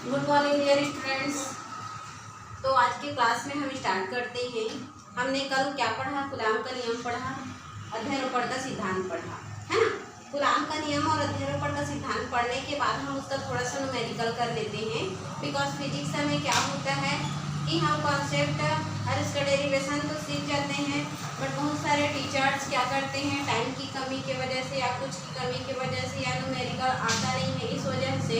Good morning dear students. तो आज के क्लास में हम स्टार्ट करते हैं। हमने कल क्या पढ़ा? कूलाम का नियम पढ़ा, अध्यारोपण का सिद्धांत पढ़ा, है ना। कूलाम का नियम और अध्यारोपण का सिद्धांत पढ़ने के बाद हम उसका थोड़ा सा न्यूमेरिकल कर लेते हैं। बिकॉज फिजिक्स में क्या होता है कि हम कॉन्सेप्ट और इसका डेरिवेशन तो सीख जाते हैं, बट बहुत सारे टीचर्स क्या करते हैं, टाइम की कमी की वजह से या कुछ की कमी की वजह से या न्यूमेरिकल आता नहीं है, इस वजह से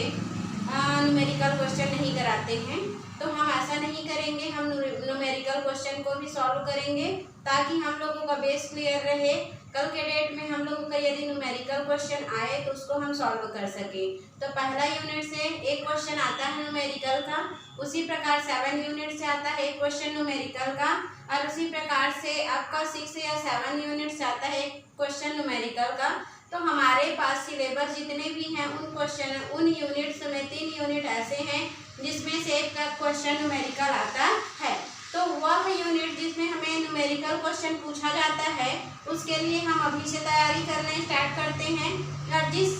न्यूमेरिकल क्वेश्चन नहीं कराते हैं। तो हम ऐसा नहीं करेंगे, हम न्यूमेरिकल क्वेश्चन को भी सॉल्व करेंगे ताकि हम लोगों का बेस क्लियर रहे। कल के डेट में हम लोगों का यदि न्यूमेरिकल क्वेश्चन आए तो उसको हम सॉल्व कर सकें। तो पहला यूनिट से एक क्वेश्चन आता है न्यूमेरिकल का, उसी प्रकार 7 यूनिट से आता है एक क्वेश्चन न्यूमेरिकल का, और उसी प्रकार से आपका 6 या 7 यूनिट से आता है एक क्वेश्चन न्यूमेरिकल का। तो हमारे पास सिलेबस जितने भी हैं उन यूनिट्स में 3 यूनिट ऐसे हैं जिसमें से एक का क्वेश्चन न्यूमेरिकल आता है। तो वह न्यूनिट जिसमें हमें न्यूमेरिकल क्वेश्चन पूछा जाता है उसके लिए हम अभी से तैयारी करना स्टार्ट करते हैं। और जिस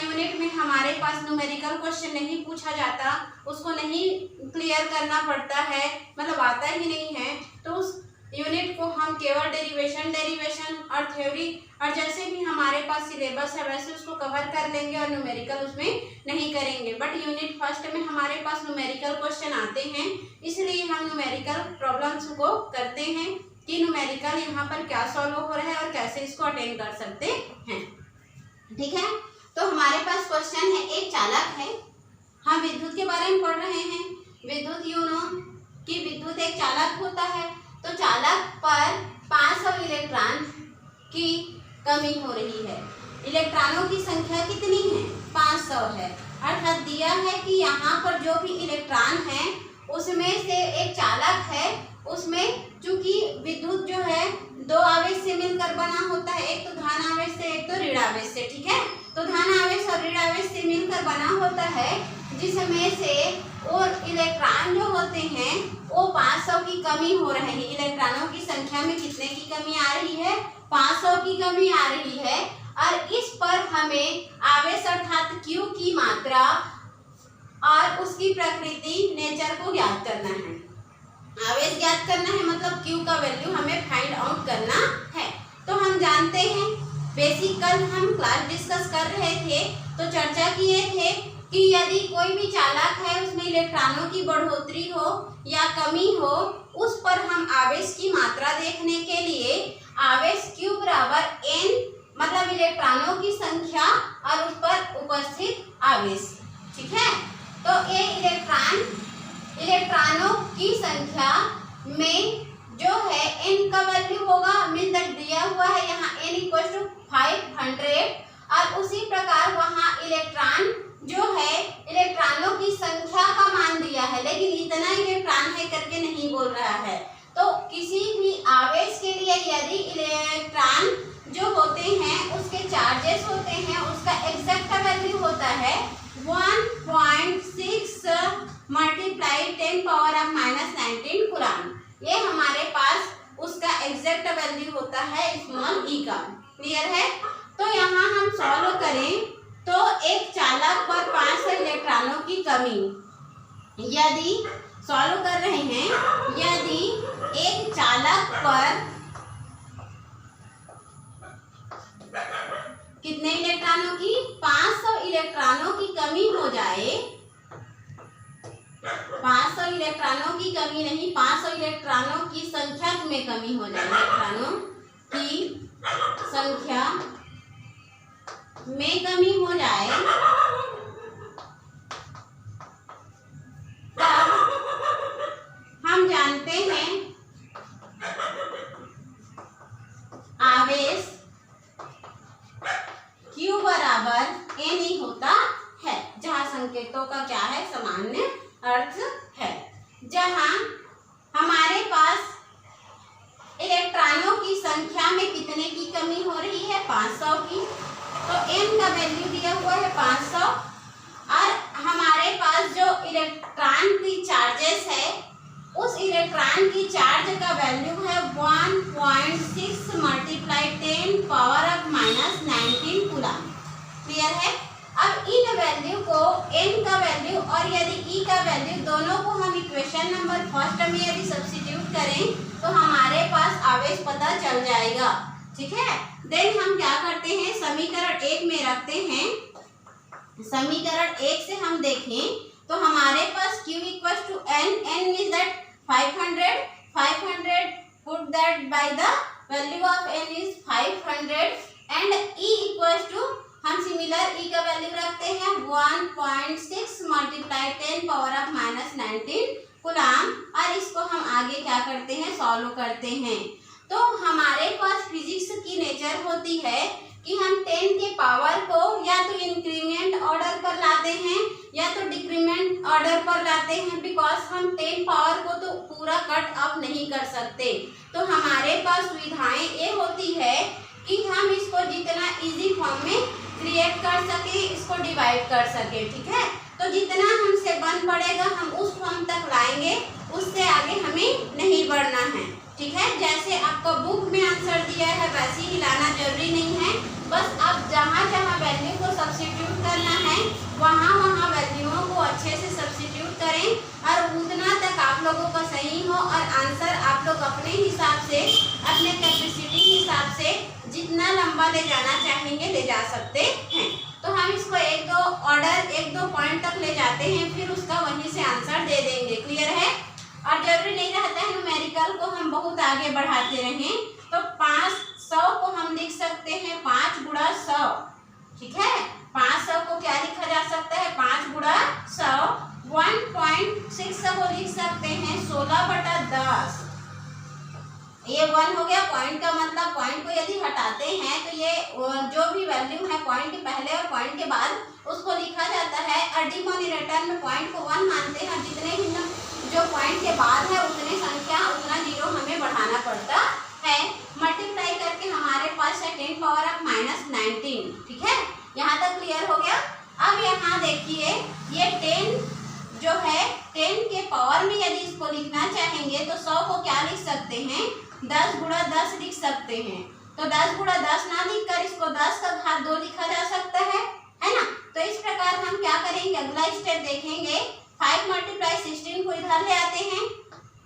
यूनिट में हमारे पास न्यूमेरिकल क्वेश्चन नहीं पूछा जाता, उसको नहीं क्लियर करना पड़ता है, मतलब आता ही नहीं है, तो उस यूनिट को हम केवल डेरिवेशन और थ्योरी और जैसे भी हमारे पास सिलेबस है वैसे उसको कवर कर लेंगे और न्यूमेरिकल उसमें नहीं करेंगे। बट यूनिट फर्स्ट में हमारे पास न्यूमेरिकल क्वेश्चन आते हैं, इसलिए हम न्यूमेरिकल प्रॉब्लम्स को करते हैं कि न्यूमेरिकल यहाँ पर क्या सॉल्व हो रहा है और कैसे इसको अटेंड कर सकते हैं। ठीक है, तो हमारे पास क्वेश्चन है, एक चालक है। हम विद्युत के बारे में पढ़ रहे हैं। विद्युत कि विद्युत एक चालक होता है, तो चालक पर 500 इलेक्ट्रॉन की कमी हो रही है। इलेक्ट्रॉनों की संख्या कितनी है? 500 है। अर्थात दिया है कि यहाँ पर जो भी इलेक्ट्रॉन है उसमें से एक चालक है, उसमें चूंकि विद्युत जो है 2 आवेश से मिलकर बना होता है, एक तो धन आवेश से एक तो ऋण आवेश से। ठीक है, तो धन आवेश और ऋण आवेश से मिलकर बना होता है, जिसमें से और इलेक्ट्रॉन जो होते हैं वो 500 की कमी हो रही है। इलेक्ट्रॉनों की संख्या में कितने की कमी आ रही है? 500 की कमी आ रही है। और इस पर हमें आवेश अर्थात Q की मात्रा और उसकी प्रकृति नेचर को ज्ञात करना है। आवेश ज्ञात करना है, मतलब Q का वैल्यू हमें फाइंड आउट करना है। तो हम जानते हैं, बेसिक कल हम क्लास डिस्कस कर रहे थे तो चर्चा किए थे कि यदि कोई भी चालक है उसमें इलेक्ट्रॉनों की बढ़ोतरी हो या कमी हो, उस पर हम आवेश की मात्रा देखने के लिए आवेश Q बराबर N, मतलब इलेक्ट्रॉनों की संख्या और उस पर उपस्थित आवेश। ठीक है, तो ये इलेक्ट्रॉनों की संख्या में जो है N का वैल्यू होगा, मीन दिया हुआ है यहाँ N = 500, और उसी प्रकार वहाँ इलेक्ट्रॉन जो है इलेक्ट्रॉनों की संख्या का मान दिया है, लेकिन इतना इलेक्ट्रॉन है करके नहीं बोल रहा है। तो किसी भी आवेश के लिए यदि इलेक्ट्रॉन जो होते हैं उसके चार्जेस होते हैं, उसका एग्जैक्ट वैल्यू होता है 1.6 × 10⁻⁻19 कूलाम। ये हमारे पास उसका एग्जैक्ट वैल्यू होता है स्मॉल e का। क्लियर है? तो यहाँ हम सॉल्व करें तो एक चालक पर 500 इलेक्ट्रॉनों की कमी, यदि सॉल्व कर रहे हैं, यदि एक चालक पर कितने इलेक्ट्रॉनों की? 500 इलेक्ट्रॉनों की कमी हो जाए, 500 इलेक्ट्रॉनों की कमी नहीं, 500 इलेक्ट्रॉनों की संख्या में कमी हो जाए, इलेक्ट्रॉनों की संख्या में कमी हो जाए, तब हम जानते हैं आवेश Q बराबर N ही होता है, जहाँ संकेतों का क्या है? सामान्य अर्थ है। जहाँ हमारे पास इलेक्ट्रॉनों की संख्या में कितने की कमी हो रही है? 500 की। तो N का वैल्यू दिया हुआ है 500, और हमारे पास जो इलेक्ट्रॉन की चार्जेस है उस इलेक्ट्रॉन की चार्ज का वैल्यू है 1.6 × 10⁻⁻19 कूलाम। क्लियर है? अब इन वैल्यू को N का वैल्यू और यदि का वैल्यू दोनों को हम इक्वेशन नंबर फर्स्ट में यदि सब्स्टिट्यूट करें तो हमारे पास आवेश पता चल जाएगा। ठीक है, देन हम क्या करते हैं, समीकरण 1 में रखते हैं। समीकरण 1 से हम देखें तो हमारे पास Q equal to n is that 500 put that by the value of n is 500 and E equal to हम सिमिलर E का वैल्यू रखते हैं 1.6 मल्टीप्लाई 10 पावर ऑफ -19 कूलाम, और इसको हम आगे क्या करते हैं, सॉल्व करते हैं। तो हमारे पास फिजिक्स की नेचर होती है कि हम 10 के पावर को या तो इंक्रीमेंट ऑर्डर पर लाते हैं या तो डिक्रीमेंट ऑर्डर पर लाते हैं, बिकॉज हम 10 पावर को तो पूरा कट ऑफ नहीं कर सकते। तो हमारे पास सुविधाएं ये होती है कि हम इसको जितना इजी फॉर्म में क्रिएट कर सके, इसको डिवाइड कर सके। ठीक है, तो जितना हमसे बन पड़ेगा हम उस फॉर्म तक लाएंगे, उससे आगे हमें नहीं बढ़ना है। ठीक है, जैसे आपको बुक में आंसर दिया है वैसे ही लाना जरूरी नहीं है, बस आप जहाँ जहाँ वैल्यू को सब्स्टिट्यूट करना है वहाँ वहाँ वैल्यूओं को अच्छे से सब्स्टिट्यूट करें और उतना तक आप लोगों का सही हो और आंसर आप लोग अपने हिसाब से, अपने कैपेसिटी हिसाब से जितना लंबा ले जाना चाहेंगे ले जा सकते हैं। तो हम इसको एक दो पॉइंट तक ले जाते हैं, फिर उसका वहीं से आंसर दे देंगे। क्लियर है? और जरूरी नहीं रहता है न्यूमेरिकल को हम बहुत आगे बढ़ाते रहें। तो 500 को हम लिख सकते हैं 5 गुणा 100। ठीक है, 500 को क्या लिखा जा सकता है, 5 गुणा 100। 1.6 को लिख सकते हैं 16/10। ये 1 हो गया। पॉइंट का मतलब पॉइंट को यदि हटाते हैं तो ये जो भी वैल्यू है पॉइंट के पहले और पॉइंट के बाद उसको लिखा जाता है। और डिनोमिनेटर में पॉइंट को 1 मानते हैं, जितने भी जो पॉइंट के बाद है उतने संख्या उतना जीरो हमें बढ़ाना पड़ता है। मल्टीप्लाई करके हमारे पास है 10 पावर ऑफ -19। ठीक है, यहाँ तक क्लियर हो गया। अब यहाँ देखिए ये 10 जो है 10 के पावर में यदि इसको लिखना चाहेंगे तो 100 को क्या लिख सकते हैं, 10 गुणा 10 लिख सकते हैं। तो 10 गुणा 10 ना लिखकर इसको 10 का घात 2 लिखा जा सकता है ना। तो इस प्रकार हम क्या करेंगे, अगला स्टेप देखेंगे। 5 मल्टीप्लाई 16 को इधर ले आते हैं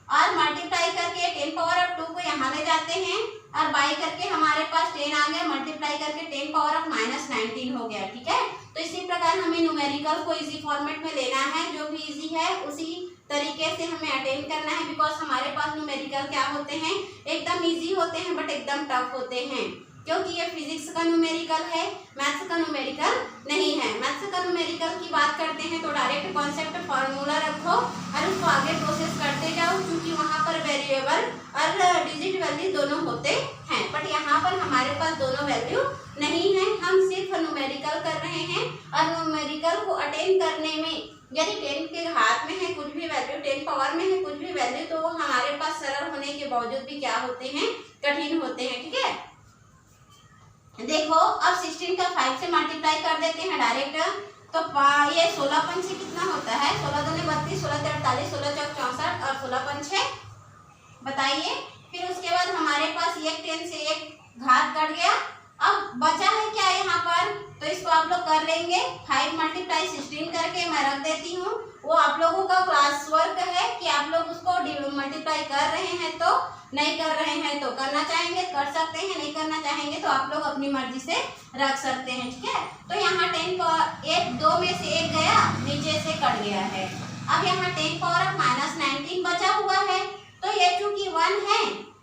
और मल्टीप्लाई करके 10 पावर ऑफ 2 को यहाँ ले जाते हैं और बाई करके हमारे पास 10 आ गया, मल्टीप्लाई करके 10 पावर ऑफ -19 हो गया। ठीक है, तो इसी प्रकार हमें न्यूमेरिकल को इजी फॉर्मेट में लेना है। जो भी इजी है उसी तरीके से हमें अटेंड करना है, बिकॉज हमारे पास न्यूमेरिकल क्या होते हैं, एकदम इजी होते हैं बट एकदम टफ होते हैं, क्योंकि ये फिजिक्स का न्यूमेरिकल है, मैथ्स का न्यूमेरिकल नहीं है। मैथ्स का न्यूमेरिकल की बात करते हैं तो डायरेक्ट कॉन्सेप्ट फार्मूला रखो और उसको आगे प्रोसेस करते जाओ, क्योंकि वहाँ पर वेरिएबल और डिजिट वैल्यू दोनों होते हैं। बट यहाँ पर हमारे पास दोनों वैल्यू नहीं है, हम सिर्फ न्यूमेरिकल कर रहे हैं। और न्यूमेरिकल को अटेंड करने में यदि 10 के घात में है कुछ भी वैल्यू, 10 पावर में है कुछ भी वैल्यू, तो वो हमारे पास सरल होने के बावजूद भी क्या होते हैं, कठिन होते हैं। ठीक है, देखो अब 16 का 5 से मल्टीप्लाई कर देते हैं डायरेक्ट। तो ये 16 पंच से कितना होता है, 16 दूनी 32, 16 48, 16 चौक 64 और 16 पंच 6। बताइए, फिर उसके बाद हमारे पास एक 10 से एक घात कट गया। अब बचा है क्या यहाँ पर, तो इसको आप लोग कर लेंगे। 5 मल्टीप्लाई 16 करके मैं रख देती हूँ। वो आप लोगों का क्लास वर्क है कि आप लोग उसको मल्टीप्लाई कर रहे हैं तो, नहीं कर रहे हैं तो, करना चाहेंगे कर सकते हैं, नहीं करना चाहेंगे तो आप लोग अपनी मर्जी से रख सकते हैं। ठीक है, तो यहाँ 10 पावर 1 2 में से 1 गया, नीचे से कट गया है। अब यहाँ 10 पावर ऑफ -19 बचा हुआ है। तो ये चूंकि 1 है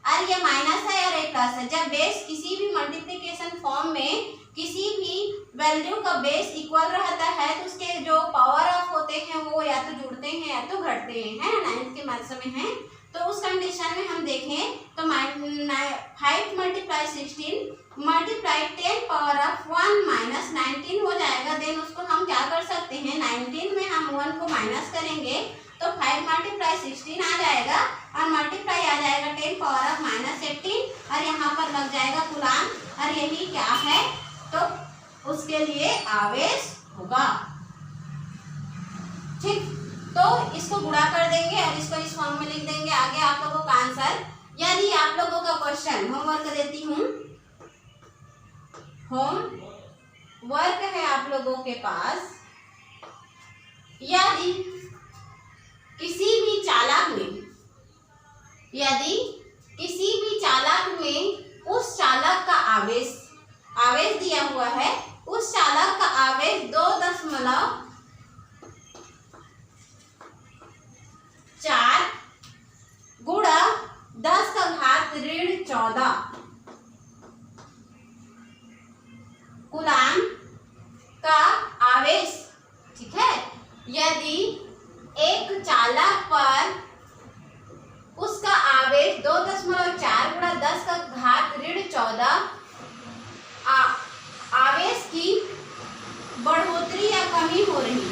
और ये माइनस है और ये प्लस है, जब बेस किसी भी मल्टीप्लिकेशन फॉर्म में किसी भी वैल्यू का बेस इक्वल रहता है तो उसके जो पावर ऑफ होते हैं वो या तो जुड़ते हैं या तो घटते हैं, है ना, 9th के मैथ्स में है। तो उस कंडीशन में हम देखें तो 5 मल्टीप्लाई 16 मल्टीप्लाई 10 पावर ऑफ 1 -19 हो जाएगा। देन उसको हम क्या कर सकते हैं, 19 में हम 1 को माइनस करेंगे तो 5 मल्टीप्लाई 16 आ जाएगा और मल्टीप्लाई आ जाएगा 10 पावर ऑफ -18 और यहाँ पर लग जाएगा कूलाम। और यही क्या है, तो उसके लिए आवेश होगा। ठीक, तो इसको गुणा कर देंगे और इसको इस फॉर्म में लिख देंगे। आगे आप लोगों का आंसर, यदि आप लोगों का क्वेश्चन होमवर्क देती हूँ, होमवर्क है आप लोगों के पास, यदि किसी भी चालक में, यदि किसी भी चालक में उस चालक का आवेश दिया हुआ है, उस चालक का आवेश 2.4 गुणा 10⁻14 कूलाम का आवेश, ठीक है। यदि एक चालक पर उसका आवेश 2.4 गुणा 10⁻14 आवेश की बढ़ोतरी या कमी हो रही है,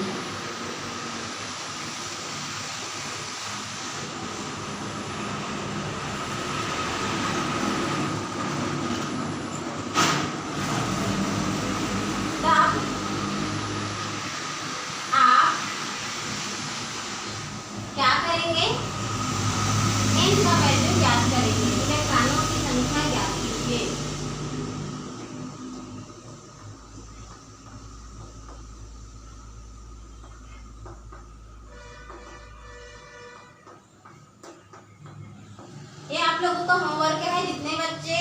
तब आप क्या करेंगे, n का वैल्यू ज्ञात करेंगे, इलेक्ट्रॉनों की संख्या ज्ञात कीजिए। ये आप लोगों का होमवर्क है, जितने बच्चे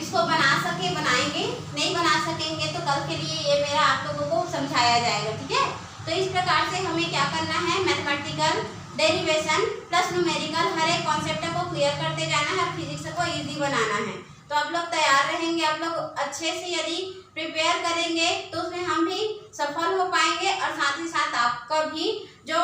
इसको बना सके बनाएंगे, नहीं बना सकेंगे तो कल के लिए ये मेरा आप लोगों को समझाया जाएगा, ठीक है। तो इस प्रकार से हमें क्या करना है, मैथमेटिकल डेरिवेशन प्लस न्यूमेरिकल हर एक कॉन्सेप्ट को क्लियर करते जाना है और फिजिक्स को इजी बनाना है। तो आप लोग तैयार रहेंगे, आप लोग अच्छे से यदि प्रिपेयर करेंगे तो उसमें हम भी सफल हो पाएंगे और साथ ही साथ आपका भी जो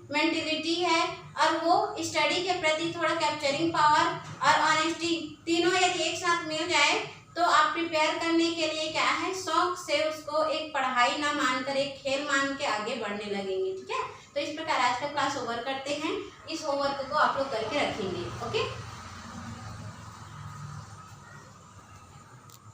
मेंटिलिटी है और वो स्टडी के प्रति थोड़ा कैप्चरिंग पावर और ऑनेस्टी तीनों यदि एक साथ मिल जाए तो आप प्रिपेयर करने के लिए क्या है, शौक से उसको एक पढ़ाई ना मानकर एक खेल मान के आगे बढ़ने लगेंगे, ठीक है। तो इस प्रकार आज का क्लास ओवर करते हैं। इस होमवर्क को आप लोग करके रखेंगे।